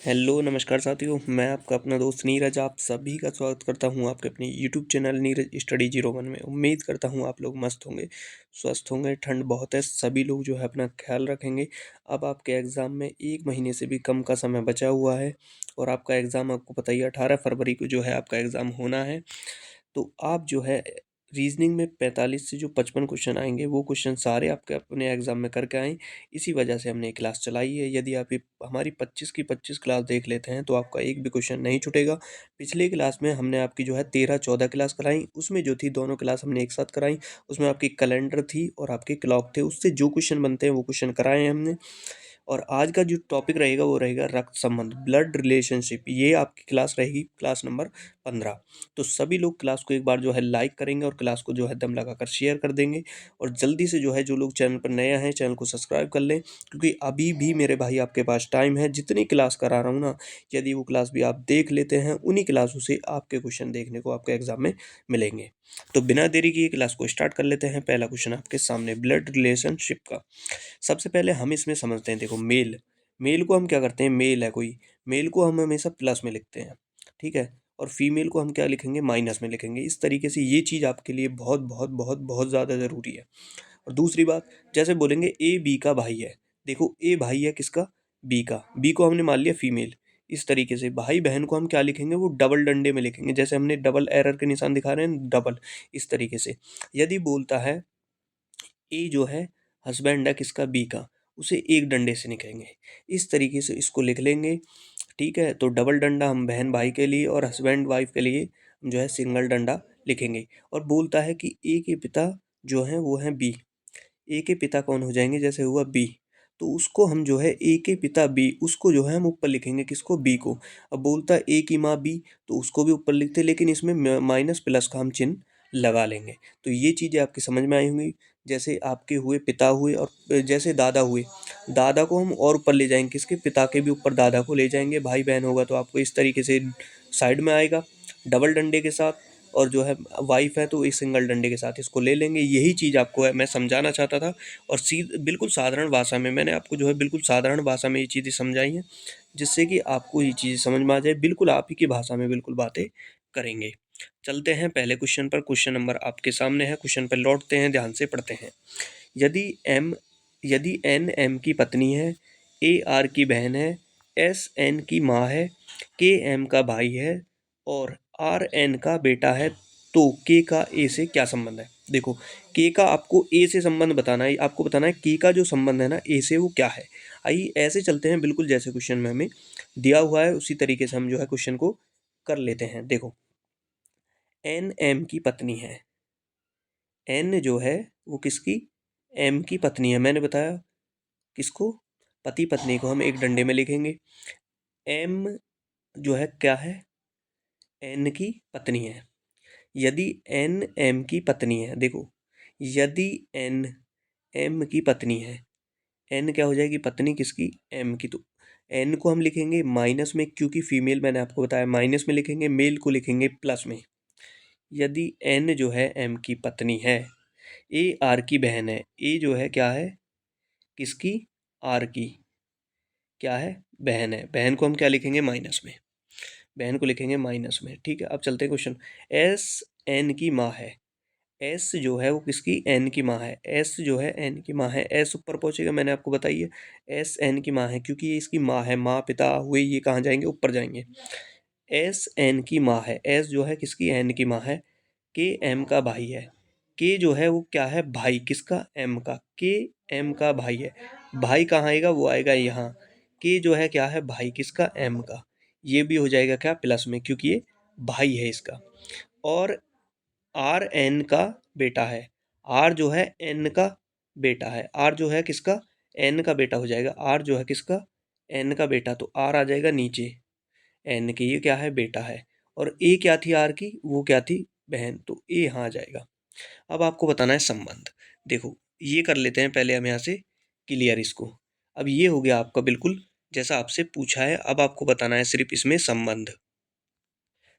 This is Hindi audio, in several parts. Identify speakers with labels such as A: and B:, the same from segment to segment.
A: हेलो नमस्कार साथियों, मैं आपका अपना दोस्त नीरज आप सभी का स्वागत करता हूं आपके अपने यूट्यूब चैनल नीरज स्टडी 01 में। उम्मीद करता हूं आप लोग मस्त होंगे, स्वस्थ होंगे। ठंड बहुत है, सभी लोग जो है अपना ख्याल रखेंगे। अब आपके एग्ज़ाम में 1 महीने से भी कम का समय बचा हुआ है और आपका एग्ज़ाम आपको पता ही है 18 फरवरी को जो है आपका एग्ज़ाम होना है। तो आप जो है रीजनिंग में 45 से जो 55 क्वेश्चन आएंगे वो क्वेश्चन सारे आपके अपने एग्जाम में करके आएँ। इसी वजह से हमने ये क्लास चलाई है। यदि आप ये हमारी 25 की 25 क्लास देख लेते हैं तो आपका एक भी क्वेश्चन नहीं छूटेगा। पिछले क्लास में हमने आपकी जो है 13-14 क्लास कराई, उसमें जो थी दोनों क्लास हमने एक साथ कराई। उसमें आपकी कैलेंडर थी और आपके क्लॉक थे, उससे जो क्वेश्चन बनते हैं वो क्वेश्चन कराए हैं हमने। और आज का जो टॉपिक रहेगा वो रहेगा रक्त संबंध, ब्लड रिलेशनशिप। ये आपकी क्लास रहेगी, क्लास नंबर 15। तो सभी लोग क्लास को एक बार जो है लाइक करेंगे और क्लास को जो है दम लगाकर शेयर कर देंगे। और जल्दी से जो है जो लोग चैनल पर नए हैं चैनल को सब्सक्राइब कर लें, क्योंकि अभी भी मेरे भाई आपके पास टाइम है। जितनी क्लास करा रहा हूँ ना, यदि वो क्लास भी आप देख लेते हैं, उन्हीं क्लासों से आपके क्वेश्चन देखने को आपके एग्जाम में मिलेंगे। तो बिना देरी किए क्लास को स्टार्ट कर लेते हैं। पहला क्वेश्चन आपके सामने ब्लड रिलेशनशिप का। सबसे पहले हम इसमें समझते हैं। देखो, मेल मेल को हम क्या करते हैं, मेल है कोई, मेल को हम हमेशा प्लस में लिखते हैं, ठीक है। और फीमेल को हम क्या लिखेंगे, माइनस में लिखेंगे। इस तरीके से ये चीज़ आपके लिए बहुत बहुत बहुत बहुत ज़्यादा ज़रूरी है। और दूसरी बात, जैसे बोलेंगे ए बी का भाई है। देखो, ए भाई है किसका, बी का। बी को हमने मान लिया फीमेल। इस तरीके से भाई बहन को हम क्या लिखेंगे, वो डबल डंडे में लिखेंगे। जैसे हमने डबल एरर के निशान दिखा रहे हैं, डबल। इस तरीके से यदि बोलता है ए जो है हस्बैंड है किसका, बी का, उसे एक डंडे से लिखेंगे। इस तरीके से इसको लिख लेंगे, ठीक है। तो डबल डंडा हम बहन भाई के लिए और हस्बैंड वाइफ के लिए हम जो है सिंगल डंडा लिखेंगे। और बोलता है कि ए के पिता जो हैं वो हैं बी। ए के पिता कौन हो जाएंगे, जैसे हुआ बी, तो उसको हम जो है ए के पिता बी, उसको जो है हम ऊपर लिखेंगे, किसको, बी को। अब बोलता है ए की माँ बी, तो उसको भी ऊपर लिखते, लेकिन इसमें माइनस प्लस का हम चिन्ह लगा लेंगे। तो ये चीज़ें आपकी समझ में आई होंगी। जैसे आपके हुए पिता हुए, और जैसे दादा हुए, दादा को हम और ऊपर ले जाएंगे, किसके, पिता के भी ऊपर दादा को ले जाएंगे। भाई बहन होगा तो आपको इस तरीके से साइड में आएगा डबल डंडे के साथ। और जो है वाइफ है तो इस सिंगल डंडे के साथ इसको ले लेंगे। यही चीज़ आपको है मैं समझाना चाहता था। और बिल्कुल साधारण भाषा में मैंने आपको जो है बिल्कुल साधारण भाषा में ये चीज़ें समझाई हैं, जिससे कि आपको ये चीज़ समझ में आ जाए। बिल्कुल आप ही की भाषा में बिल्कुल बातें करेंगे। चलते हैं पहले क्वेश्चन पर। क्वेश्चन नंबर आपके सामने है, क्वेश्चन पर लौटते हैं, ध्यान से पढ़ते हैं। यदि एम यदि एन एम की पत्नी है, ए आर की बहन है, एस एन की माँ है, के एम का भाई है और आर एन का बेटा है, तो के का ए से क्या संबंध है। देखो, के का आपको ए से संबंध बताना है। आपको बताना है के का जो संबंध है ना ए से, वो क्या है। आइए ऐसे चलते हैं, बिल्कुल जैसे क्वेश्चन में हमें दिया हुआ है उसी तरीके से हम जो है क्वेश्चन को कर लेते हैं। देखो, एन एम की पत्नी है। एन जो है वो किसकी, एम की पत्नी है। मैंने बताया किसको, पति पत्नी को हम एक डंडे में लिखेंगे। एम जो है क्या है, एन की पत्नी है। यदि एन एम की पत्नी है, देखो, यदि एन एम की पत्नी है, एन क्या हो जाएगी, पत्नी किसकी, एम की। तो एन को हम लिखेंगे माइनस में, क्योंकि फीमेल मैंने आपको बताया माइनस में लिखेंगे, मेल को लिखेंगे प्लस में। यदि एन जो है एम की पत्नी है, ए आर की बहन है, ए जो है क्या है, किसकी, आर की, क्या है, बहन है। बहन को हम क्या लिखेंगे, माइनस में, बहन को लिखेंगे माइनस में, ठीक है। अब चलते हैं क्वेश्चन। एस एन की माँ है। एस जो है वो किसकी, एन की माँ है। एस जो है एन की माँ है, एस ऊपर पहुंचेगा, मैंने आपको बताई है। एस एन की माँ है, क्योंकि ये इसकी माँ है, माँ पिता हुए ये कहाँ जाएंगे, ऊपर जाएंगे। एस एन की माँ है, एस जो है किसकी, एन की माँ है। के एम का भाई है। के जो है वो क्या है, भाई किसका, एम का। के एम का भाई है। भाई कहाँ आएगा, वो आएगा यहाँ। के जो है क्या है, भाई किसका, एम का। ये भी हो जाएगा क्या, प्लस में, क्योंकि ये भाई है इसका। और आर एन का बेटा है। आर जो है एन का बेटा है। आर जो है किसका, एन का बेटा हो जाएगा। आर जो है किसका, एन का बेटा, तो आर आ जाएगा नीचे, एन की ये क्या है, बेटा है। और ए क्या थी आर की, वो क्या थी, बहन, तो ए यहाँ आ जाएगा। अब आपको बताना है संबंध। देखो, ये कर लेते हैं पहले हम यहाँ से क्लियर इसको। अब ये हो गया आपका बिल्कुल जैसा आपसे पूछा है। अब आपको बताना है सिर्फ इसमें संबंध।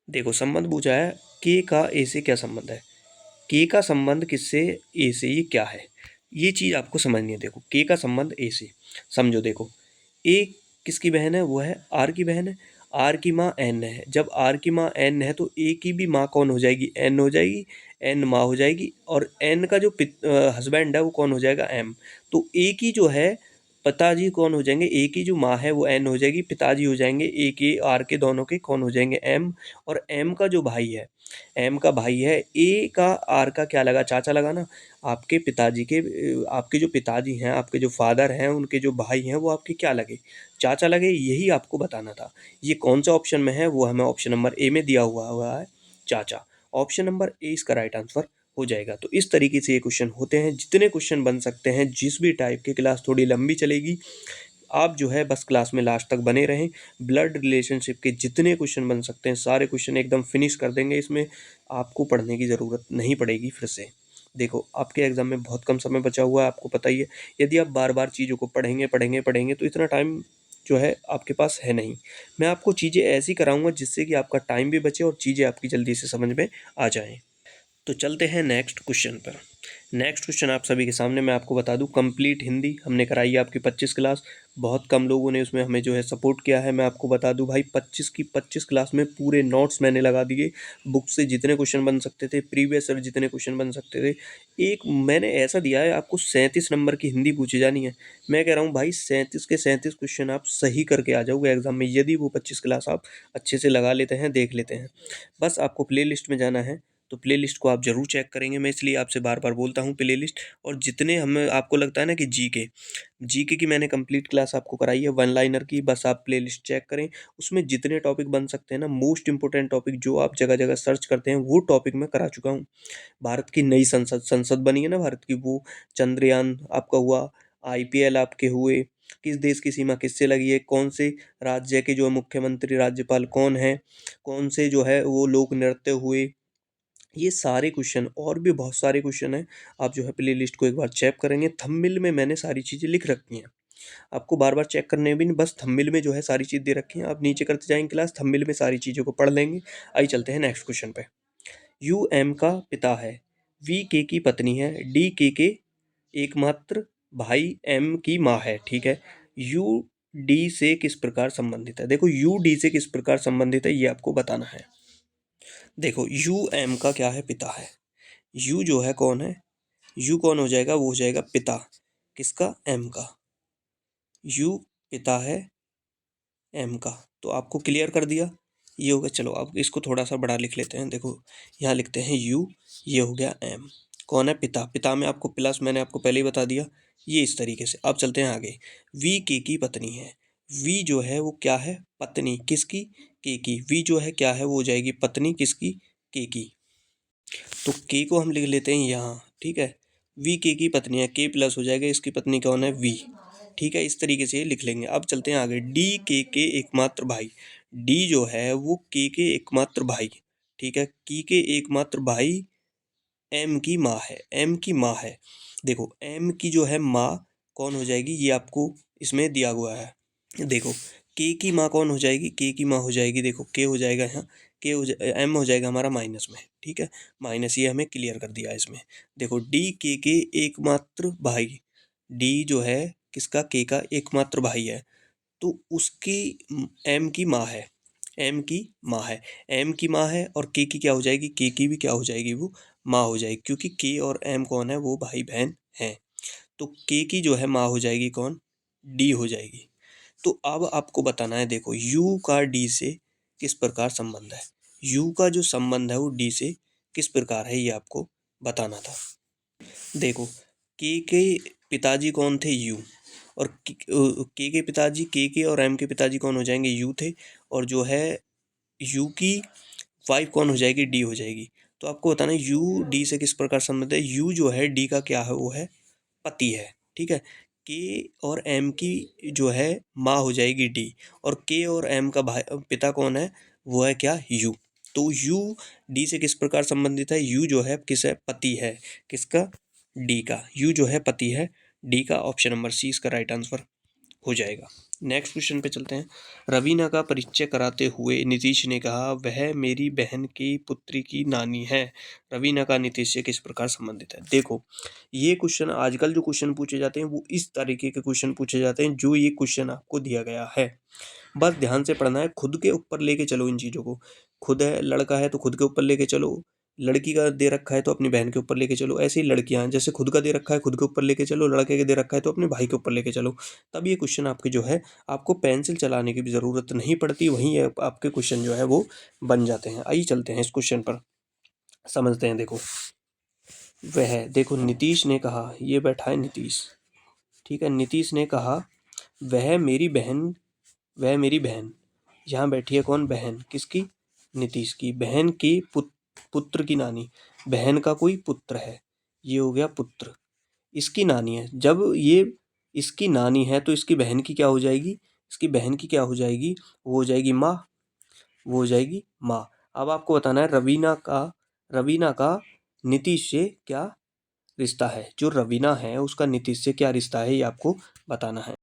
A: देखो, संबंध पूछा है, के का ए से क्या संबंध है। के का संबंध किससे, ए से, ये क्या है, ये चीज़ आपको समझनी है। देखो, के का संबंध ए से, समझो। देखो, ए किसकी बहन है? वो है आर की बहन है। आर की माँ एन है। जब आर की माँ एन है तो ए की भी माँ कौन हो जाएगी? एन हो जाएगी। एन माँ हो जाएगी और एन का जो हस्बैंड है वो कौन हो जाएगा? एम। तो ए की जो है पिताजी कौन हो जाएंगे? ए की जो माँ है वो एन हो जाएगी, पिताजी हो जाएंगे ए के आर के दोनों के कौन हो जाएंगे? एम। और एम का जो भाई है, एम का भाई है, ए का आर का क्या लगा? चाचा लगा ना। आपके पिताजी के आपके जो पिताजी हैं, आपके जो फादर हैं, उनके जो भाई हैं वो आपके क्या लगे? चाचा लगे। यही आपको बताना था। ये कौन सा ऑप्शन में है? वो हमें ऑप्शन नंबर ए में दिया हुआ है, चाचा। ऑप्शन नंबर ए इसका राइट आंसर हो जाएगा। तो इस तरीके से ये क्वेश्चन होते हैं। जितने क्वेश्चन बन सकते हैं, जिस भी टाइप की, क्लास थोड़ी लंबी चलेगी, आप जो है बस क्लास में लास्ट तक बने रहें। ब्लड रिलेशनशिप के जितने क्वेश्चन बन सकते हैं सारे क्वेश्चन एकदम फिनिश कर देंगे। इसमें आपको पढ़ने की ज़रूरत नहीं पड़ेगी फिर से। देखो, आपके एग्ज़ाम में बहुत कम समय बचा हुआ है, आपको पता ही है। यदि आप बार बार चीज़ों को पढ़ेंगे पढ़ेंगे पढ़ेंगे तो इतना टाइम जो है आपके पास है नहीं। मैं आपको चीज़ें ऐसी कराऊंगा जिससे कि आपका टाइम भी बचे और चीज़ें आपकी जल्दी से समझ में आ जाएं। तो चलते हैं नेक्स्ट क्वेश्चन पर। नेक्स्ट क्वेश्चन आप सभी के सामने मैं आपको बता दूं, कंप्लीट हिंदी हमने कराई है आपकी 25 क्लास। बहुत कम लोगों ने उसमें हमें जो है सपोर्ट किया है। मैं आपको बता दूं भाई, 25 की 25 क्लास में पूरे नोट्स मैंने लगा दिए। बुक से जितने क्वेश्चन बन सकते थे, प्रीवियस ईयर जितने क्वेश्चन बन सकते थे, एक मैंने ऐसा दिया है आपको 37 नंबर की हिंदी पूछी जानी है। मैं कह रहा हूँ भाई, 37 के 37 क्वेश्चन आप सही करके आ जाओगे एग्जाम में, यदि वो 25 क्लास आप अच्छे से लगा लेते हैं, देख लेते हैं। बस आपको प्ले लिस्ट में जाना है। तो प्ले लिस्ट को आप ज़रूर चेक करेंगे। मैं इसलिए आपसे बार बार बोलता हूँ प्ले लिस्ट। और जितने हमें आपको लगता है ना कि जीके की मैंने कंप्लीट क्लास आपको कराई है, वन लाइनर की, बस आप प्ले लिस्ट चेक करें। उसमें जितने टॉपिक बन सकते हैं ना, मोस्ट इंपॉर्टेंट टॉपिक जो आप जगह जगह सर्च करते हैं, वो टॉपिक मैं करा चुका हूँ। भारत की नई संसद संसद बनी है ना भारत की, वो चंद्रयान आपका हुआ, आईपीएल आपके हुए, किस देश की सीमा किससे लगी है, कौन से राज्य के जो मुख्यमंत्री राज्यपाल कौन है, कौन से जो है वो लोक नृत्य हुए, ये सारे क्वेश्चन और भी बहुत सारे क्वेश्चन हैं। आप जो है प्ले लिस्ट को एक बार चेक करेंगे। थंबनेल में मैंने सारी चीज़ें लिख रखी हैं, आपको बार बार चेक करने भी नहीं, बस थंबनेल में जो है सारी चीज़ दे रखी हैं। आप नीचे करते जाएंगे क्लास, थंबनेल में सारी चीज़ों को पढ़ लेंगे। आइए चलते हैं नेक्स्ट क्वेश्चन पे। यू एम का पिता है, वी के की पत्नी है, डी के एकमात्र भाई एम की माँ है। ठीक है, यू डी से किस प्रकार संबंधित है? देखो, यू डी से किस प्रकार संबंधित है ये आपको बताना है। देखो, यू एम का क्या है? पिता है। यू जो है कौन है? यू कौन हो जाएगा? वो हो जाएगा पिता। किसका? एम का। यू पिता है एम का। तो आपको क्लियर कर दिया ये होगा। चलो अब इसको थोड़ा सा बड़ा लिख लेते हैं। देखो, यहाँ लिखते हैं यू, ये हो गया एम। कौन है? पिता। पिता में आपको प्लस मैंने आपको पहले ही बता दिया, ये इस तरीके से। अब चलते हैं आगे। वी के की पत्नी है। वी जो है वो क्या है? पत्नी। किसकी? के की। वी जो है क्या है? वो हो जाएगी पत्नी किसकी? के की। तो के को हम लिख लेते हैं यहाँ। ठीक है, वी के की पत्नी है, के प्लस हो जाएगा, इसकी पत्नी कौन है? वी। ठीक है, इस तरीके से लिख लेंगे। अब चलते हैं आगे। डी के एकमात्र भाई। डी जो है वो के एकमात्र भाई। ठीक है, की के एकमात्र भाई एम की माँ है। एम की माँ है। देखो, एम की जो है माँ कौन हो जाएगी? ये आपको इसमें दिया हुआ है। देखो, के की माँ कौन हो जाएगी? के की माँ हो जाएगी, देखो के हो जाएगा यहाँ, के हो एम हो जाएगा हमारा माइनस में। ठीक है, माइनस, ये हमें क्लियर कर दिया इसमें। देखो, डी के एकमात्र भाई। डी जो है किसका? के का एकमात्र भाई है, तो उसकी एम की माँ है। एम की माँ है। एम की माँ है और के की क्या हो जाएगी? के की भी क्या हो जाएगी? वो माँ हो जाएगी, क्योंकि के और एम कौन है? वो भाई बहन हैं। तो के की जो है माँ हो जाएगी कौन? डी हो जाएगी। तो अब आपको बताना है, देखो यू का डी से किस प्रकार संबंध है। यू का जो संबंध है वो डी से किस प्रकार है, ये आपको बताना था। देखो, के पिताजी कौन थे? यू। और के पिताजी, के और एम के पिताजी कौन हो जाएंगे? यू थे। और जो है यू की वाइफ कौन हो जाएगी? डी हो जाएगी। तो आपको बताना है यू डी से किस प्रकार संबंध है। यू जो है डी का क्या है? वो है पति है। ठीक है, के और एम की जो है माँ हो जाएगी डी, और के और एम का भाई पिता कौन है? वो है क्या? यू। तो यू डी से किस प्रकार संबंधित है? यू जो है किस है? पति है। किसका? डी का। यू जो है पति है डी का। ऑप्शन नंबर सी इसका राइट आंसर हो जाएगा। नेक्स्ट क्वेश्चन पे चलते हैं। रवीना का परिचय कराते हुए नीतीश ने कहा, वह मेरी बहन की पुत्री की नानी है। रवीना का नीतीश से किस प्रकार संबंधित है? देखो, ये क्वेश्चन आजकल जो क्वेश्चन पूछे जाते हैं वो इस तरीके के क्वेश्चन पूछे जाते हैं जो ये क्वेश्चन आपको दिया गया है। बस ध्यान से पढ़ना है, खुद के ऊपर लेके चलो इन चीज़ों को। खुद है, लड़का है तो खुद के ऊपर लेके चलो, लड़की का दे रखा है तो अपनी बहन के ऊपर लेके चलो। ऐसे ही लड़कियां, जैसे खुद का दे रखा है खुद के ऊपर लेके चलो, लड़के के दे रखा है तो अपने भाई के ऊपर लेके चलो। तब ये क्वेश्चन आपके जो है, आपको पेंसिल चलाने की भी ज़रूरत नहीं पड़ती, वहीं आपके क्वेश्चन जो है वो बन जाते हैं। आइए चलते हैं इस क्वेश्चन पर, समझते हैं। देखो, वह, देखो नीतीश ने कहा, ये बैठा है नीतीश, ठीक है। नीतीश ने कहा, वह मेरी बहन, वह मेरी बहन, यहाँ बैठी है कौन? बहन, किसकी? नीतीश की। बहन की पुत्र की नानी, बहन का कोई पुत्र है, ये हो गया पुत्र, इसकी नानी है। जब ये इसकी नानी है तो इसकी बहन की क्या हो जाएगी? इसकी बहन की क्या हो जाएगी? वो हो जाएगी माँ, वो हो जाएगी माँ। अब आपको बताना है रवीना का नीतीश से क्या रिश्ता है। जो रवीना है उसका नीतीश से क्या रिश्ता है, ये आपको बताना है।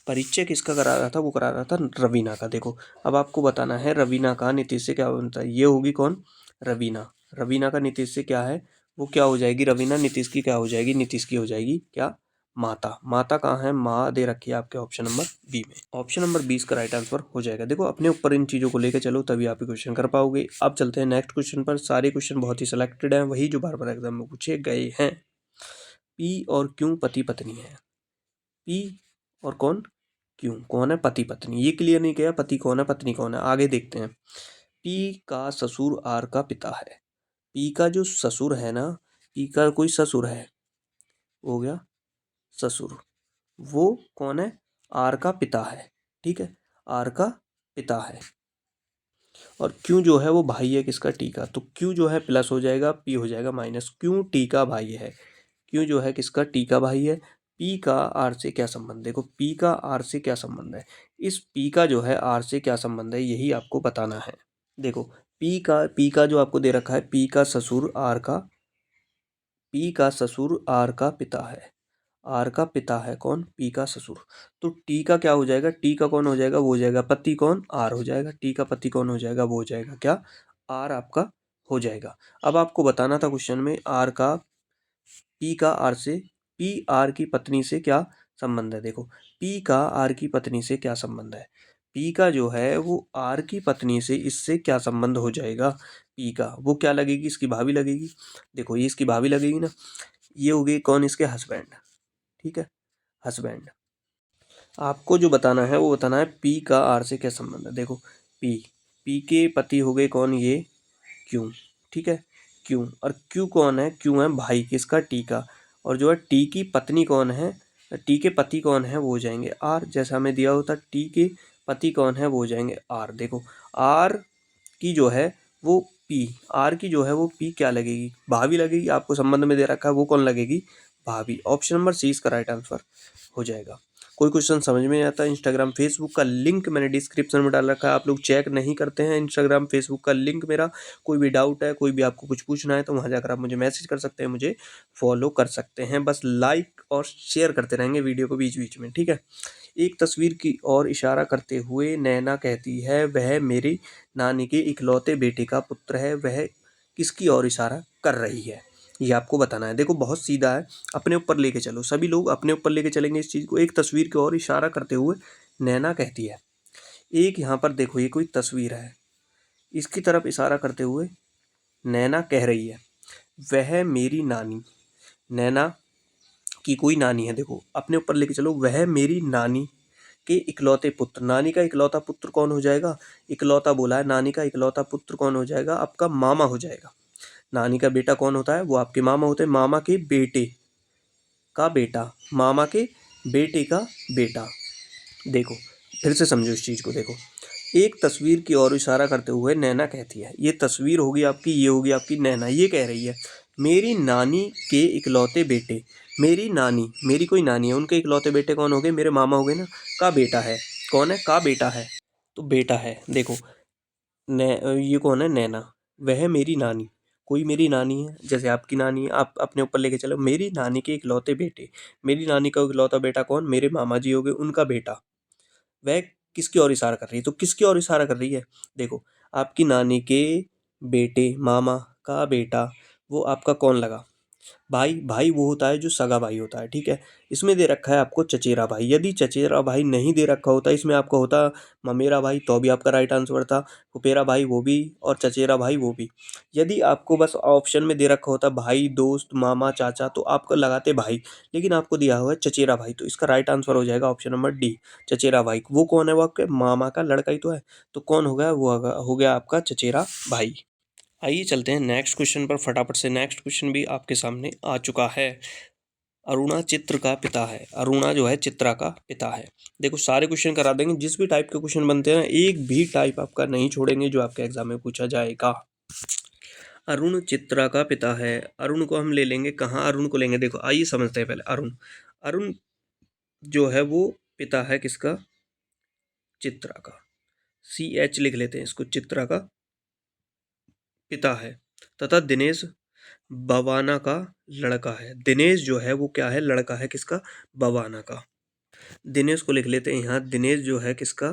A: परिचय किसका करा रहा था? वो करा रहा था रवीना का। देखो, अब आपको बताना है रवीना का नीतीश से क्या बनता है। ये होगी कौन? रवीना। रवीना का नीतीश से क्या है? वो क्या हो जाएगी? रवीना नीतीश की क्या हो जाएगी? नीतीश की हो जाएगी क्या? माता। माता कहाँ है? माँ दे रखी है आपके ऑप्शन नंबर बी में। ऑप्शन नंबर 20 का राइट आंसर हो जाएगा। देखो, अपने ऊपर इन चीज़ों को लेकर चलो तभी आप क्वेश्चन कर पाओगे। अब चलते हैं नेक्स्ट क्वेश्चन पर। सारे क्वेश्चन बहुत ही सिलेक्टेड हैं, वही जो बार बार एग्जाम में पूछे गए हैं। पी और क्यों पति पत्नी है? पी और कौन? क्यों? कौन है? पति पत्नी। ये क्लियर नहीं किया पति कौन है पत्नी कौन है, आगे देखते हैं। पी का ससुर आर का पिता है। पी का जो ससुर है ना, पी का कोई ससुर है, हो गया ससुर, वो कौन है? आर का पिता है, ठीक है, आर का पिता है। और क्यों जो है वो भाई है किसका? टी का। तो क्यों जो है प्लस हो जाएगा, पी हो जाएगा माइनस। क्यों टी का भाई है, क्यों जो है किसका? टी का भाई है। पी का आर से क्या संबंध? देखो, पी का आर से क्या संबंध है, इस पी का जो है आर से क्या संबंध है, यही आपको बताना है। देखो, पी का जो आपको दे रखा है, पी का ससुर आर का पिता है। आर का पिता है कौन? पी का ससुर। तो टी का क्या हो जाएगा? टी का कौन हो जाएगा? वो हो जाएगा पति, कौन? आर हो जाएगा। टी का पति कौन हो जाएगा? वो हो जाएगा क्या? आर आपका हो जाएगा। अब आपको बताना था क्वेश्चन में, आर का पी का आर से, पी आर की पत्नी से क्या संबंध है। देखो, पी का आर की पत्नी से क्या संबंध है, पी का जो है वो आर की पत्नी से इससे क्या संबंध हो जाएगा। पी का वो क्या लगेगी? इसकी भाभी लगेगी। देखो, ये इसकी भाभी लगेगी ना, ये हो गई कौन? इसके हस्बैंड, ठीक है, हस्बैंड। आपको जो बताना है वो बताना है पी का आर से क्या संबंध है। देखो, पी पी के पति हो गए कौन? ये क्यों, ठीक है, क्यों। और क्यों कौन है? क्यों है भाई किसका? टी का। और जो है टी की पत्नी कौन है? टी के पति कौन है? वो हो जाएंगे आर। जैसा हमें दिया होता, टी के पति कौन है? वो हो जाएंगे आर। देखो, आर की जो है वो पी, आर की जो है वो पी क्या लगेगी? भाभी लगेगी। आपको संबंध में दे रखा है, वो कौन लगेगी? भाभी। ऑप्शन नंबर सी इसका राइट आंसर हो जाएगा। कोई क्वेश्चन समझ में नहीं आता, इंस्टाग्राम फेसबुक का लिंक मैंने डिस्क्रिप्शन में डाल रखा है, आप लोग चेक नहीं करते हैं इंस्टाग्राम फेसबुक का लिंक मेरा। कोई भी डाउट है, कोई भी आपको कुछ पूछना है तो वहाँ जाकर आप मुझे मैसेज कर सकते हैं, मुझे फॉलो कर सकते हैं। बस लाइक और शेयर करते रहेंगे वीडियो को बीच बीच में, ठीक है। एक तस्वीर की ओर इशारा करते हुए नैना कहती है, वह मेरी नानी के इकलौते बेटे का पुत्र है। वह किसकी ओर इशारा कर रही है, ये आपको बताना है। देखो, बहुत सीधा है, अपने ऊपर लेके चलो, सभी लोग अपने ऊपर लेके चलेंगे इस चीज़ को। एक तस्वीर की ओर इशारा करते हुए नैना कहती है, एक यहाँ पर देखो, ये कोई तस्वीर है, इसकी तरफ इशारा करते हुए नैना कह रही है, वह मेरी नानी, नैना की कोई नानी है। देखो, अपने ऊपर लेके चलो, वह मेरी नानी के इकलौते पुत्र। नानी का इकलौता पुत्र कौन हो जाएगा? इकलौता बोला है, नानी का इकलौता पुत्र कौन हो जाएगा? आपका मामा हो जाएगा। नानी का बेटा कौन होता है? वो आपके मामा होते हैं। मामा के बेटे का बेटा, मामा के बेटे का बेटा। देखो, फिर से समझो इस चीज़ को। देखो, एक तस्वीर की ओर इशारा करते हुए नैना कहती है, ये तस्वीर होगी आपकी, ये होगी आपकी नैना। ये कह रही है, मेरी नानी के इकलौते बेटे, मेरी नानी, मेरी कोई नानी है, उनके इकलौते बेटे कौन हो गए? मेरे मामा हो गए ना। का बेटा है, कौन है? का बेटा है, तो बेटा है। देखो, नै ये कौन है? नैना। वह मेरी नानी, कोई मेरी नानी है, जैसे आपकी नानी है, आप अपने ऊपर लेके चलो, मेरी नानी के इकलौते बेटे। मेरी नानी का इकलौता बेटा कौन? मेरे मामा जी हो गए, उनका बेटा। वह किसकी ओर इशारा कर रही है? तो किसकी ओर इशारा कर रही है? देखो, आपकी नानी के बेटे, मामा का बेटा, वो आपका कौन लगा? भाई। भाई वो होता है जो सगा भाई होता है, ठीक है। इसमें दे रखा है आपको चचेरा भाई। यदि चचेरा भाई नहीं दे रखा होता, इसमें आपका होता ममेरा भाई, तो भी आपका राइट आंसर था। फुफेरा भाई वो भी, और चचेरा भाई वो भी। यदि आपको बस ऑप्शन में दे रखा होता भाई, दोस्त, मामा, चाचा, तो आपको लगाते भाई, लेकिन आपको दिया हुआ है चचेरा भाई, तो इसका राइट आंसर हो जाएगा ऑप्शन नंबर डी, चचेरा भाई। वो कौन है? वो आपके मामा का लड़का ही तो है। तो कौन हो गया? वो हो गया आपका चचेरा भाई। आइए चलते हैं नेक्स्ट क्वेश्चन पर फटाफट से। नेक्स्ट क्वेश्चन भी आपके सामने आ चुका है। अरुणा चित्र का पिता है। अरुणा जो है चित्रा का पिता है। देखो, सारे क्वेश्चन करा देंगे, जिस भी टाइप के क्वेश्चन बनते हैं एक भी टाइप आपका नहीं छोड़ेंगे जो आपके एग्जाम में पूछा जाएगा। अरुण चित्रा का पिता है। अरुण को हम ले लेंगे कहाँ? अरुण को लेंगे, देखो आइए समझते हैं पहले। अरुण, अरुण जो है वो पिता है किसका? चित्रा का। CH लिख लेते हैं इसको, चित्रा का पिता है। तथा दिनेश बवाना का लड़का है। दिनेश जो है वो क्या है? लड़का है किसका? बवाना का। दिनेश को लिख लेते हैं यहाँ। दिनेश जो है किसका?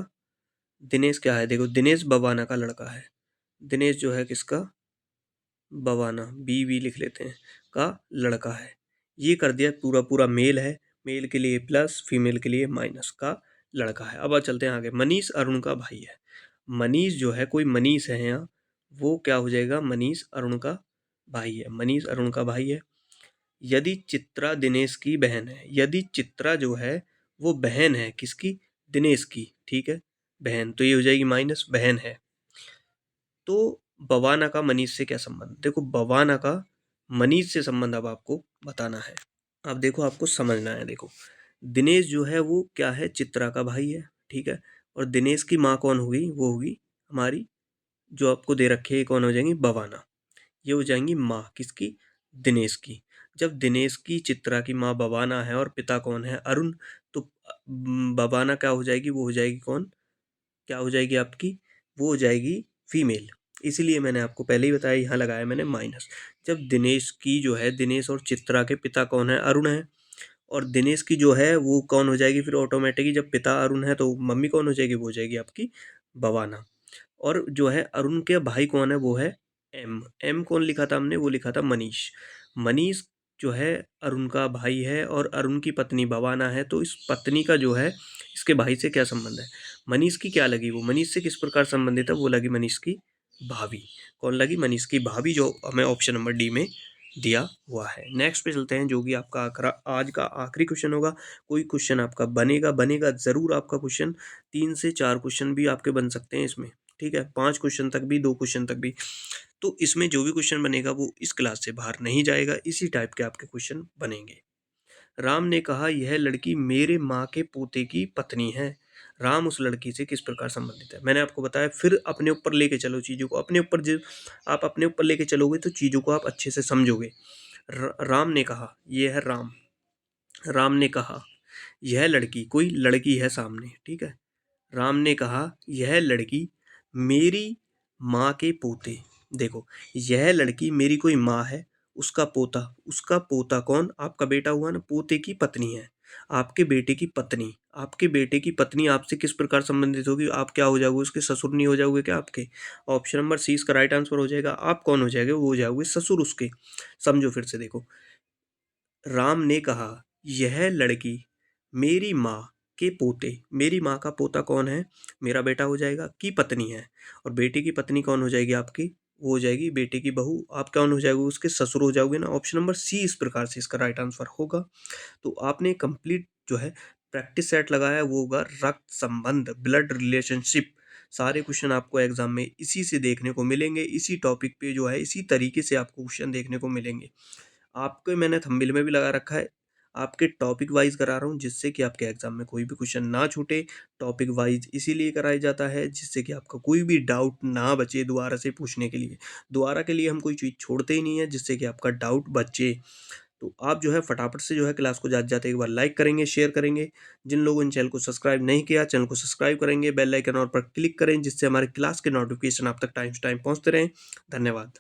A: दिनेश क्या है? देखो, दिनेश बवाना का लड़का है। दिनेश जो है किसका? बवाना, बी लिख लेते हैं, का लड़का है। ये कर दिया, पूरा पूरा मेल है। मेल के लिए प्लस, फीमेल के लिए माइनस, का लड़का है। अब चलते हैं आगे। मनीष अरुण का भाई है। मनीष जो है, कोई मनीष है यहाँ, वो क्या हो जाएगा? मनीष अरुण का भाई है। मनीष अरुण का भाई है। यदि चित्रा दिनेश की बहन है। यदि चित्रा जो है वो बहन है किसकी? दिनेश की, ठीक है, बहन, तो ये हो जाएगी माइनस, बहन है। तो बवाना का मनीष से क्या संबंध? देखो, बवाना का मनीष से संबंध अब आपको बताना है। अब देखो, आपको समझना है। देखो, दिनेश जो है वो क्या है? चित्रा का भाई है, ठीक है। और दिनेश की माँ कौन होगी? वो होगी हमारी, जो आपको दे रखे है, कौन हो जाएंगी? बवाना। ये हो जाएंगी माँ किसकी? दिनेश की। जब दिनेश की चित्रा की माँ बवाना है और पिता कौन है? अरुण, तो बवाना क्या हो जाएगी? वो हो जाएगी कौन? क्या हो जाएगी आपकी? वो हो जाएगी फीमेल। इसीलिए मैंने आपको पहले ही बताया, यहाँ लगाया मैंने माइनस। जब दिनेश की जो है, दिनेश और चित्रा के पिता कौन है? अरुण है। और दिनेश की जो है वो कौन हो जाएगी फिर ऑटोमेटिकली? जब पिता अरुण है तो मम्मी कौन हो जाएगी? वो हो जाएगी आपकी बवाना। और जो है अरुण के भाई कौन है? वो है एम। एम कौन लिखा था हमने? वो लिखा था मनीष। मनीष जो है अरुण का भाई है और अरुण की पत्नी बवाना है। तो इस पत्नी का जो है इसके भाई से क्या संबंध है? मनीष की क्या लगी? वो मनीष से किस प्रकार संबंधित है? वो लगी मनीष की भाभी। कौन लगी? मनीष की भाभी, जो हमें ऑप्शन नंबर डी में दिया हुआ है। नेक्स्ट पे चलते हैं, जो कि आपका आज का आखिरी क्वेश्चन होगा। कोई क्वेश्चन आपका बनेगा ज़रूर आपका क्वेश्चन। 3 से 4 क्वेश्चन भी आपके बन सकते हैं इसमें, ठीक है। 5 क्वेश्चन तक भी, 2 क्वेश्चन तक भी। तो इसमें जो भी क्वेश्चन बनेगा वो इस क्लास से बाहर नहीं जाएगा, इसी टाइप के आपके क्वेश्चन बनेंगे। राम ने कहा, यह लड़की मेरे माँ के पोते की पत्नी है। राम उस लड़की से किस प्रकार संबंधित है? मैंने आपको बताया। फिर अपने ऊपर लेके चलो चीज़ों को। अपने ऊपर जब आप अपने ऊपर लेके चलोगे तो चीज़ों को आप अच्छे से समझोगे। राम ने कहा, ये है राम। राम ने कहा, यह लड़की, कोई लड़की है सामने, ठीक है। राम ने कहा, यह लड़की मेरी माँ के पोते। देखो, यह लड़की मेरी कोई माँ है, उसका पोता। उसका पोता कौन? आपका बेटा हुआ ना। पोते की पत्नी है, आपके बेटे की पत्नी। आपके बेटे की पत्नी आपसे किस प्रकार संबंधित होगी? आप क्या हो जाओगे? उसके ससुर नहीं हो जाओगे क्या आपके? ऑप्शन नंबर सी इसका राइट आंसर हो जाएगा। आप कौन हो जाएंगे? वो हो जाओगे ससुर उसके। समझो फिर से, देखो, राम ने कहा, यह लड़की मेरी माँ के पोते। मेरी माँ का पोता कौन है? मेरा बेटा हो जाएगा, की पत्नी है। और बेटे की पत्नी कौन हो जाएगी आपकी? वो हो जाएगी बेटे की बहू। आप कौन हो जाओगे? उसके ससुर हो जाओगे ना। ऑप्शन नंबर सी इस प्रकार से इसका राइट आंसर होगा। तो आपने कंप्लीट जो है प्रैक्टिस सेट लगाया है, वो होगा रक्त संबंध, ब्लड रिलेशनशिप। सारे क्वेश्चन आपको एग्जाम में इसी से देखने को मिलेंगे, इसी टॉपिक पे जो है इसी तरीके से आपको क्वेश्चन देखने को मिलेंगे। आपके मैंने थंबनेल में भी लगा रखा है, आपके टॉपिक वाइज करा रहा हूँ, जिससे कि आपके एग्जाम में कोई भी क्वेश्चन ना छूटे। टॉपिक वाइज इसीलिए कराया जाता है जिससे कि आपका कोई भी डाउट ना बचे दोबारा से पूछने के लिए। दोबारा के लिए हम कोई चीज़ छोड़ते ही नहीं है जिससे कि आपका डाउट बचे। तो आप जो है फटाफट से जो है क्लास को जाते जाते एक बार लाइक करेंगे, शेयर करेंगे। जिन लोगों ने चैनल को सब्सक्राइब नहीं किया, चैनल को सब्सक्राइब करेंगे, बेल आइकन और पर क्लिक करें, जिससे हमारे क्लास के नोटिफिकेशन आप तक टाइम टू टाइम पहुँचते रहें। धन्यवाद।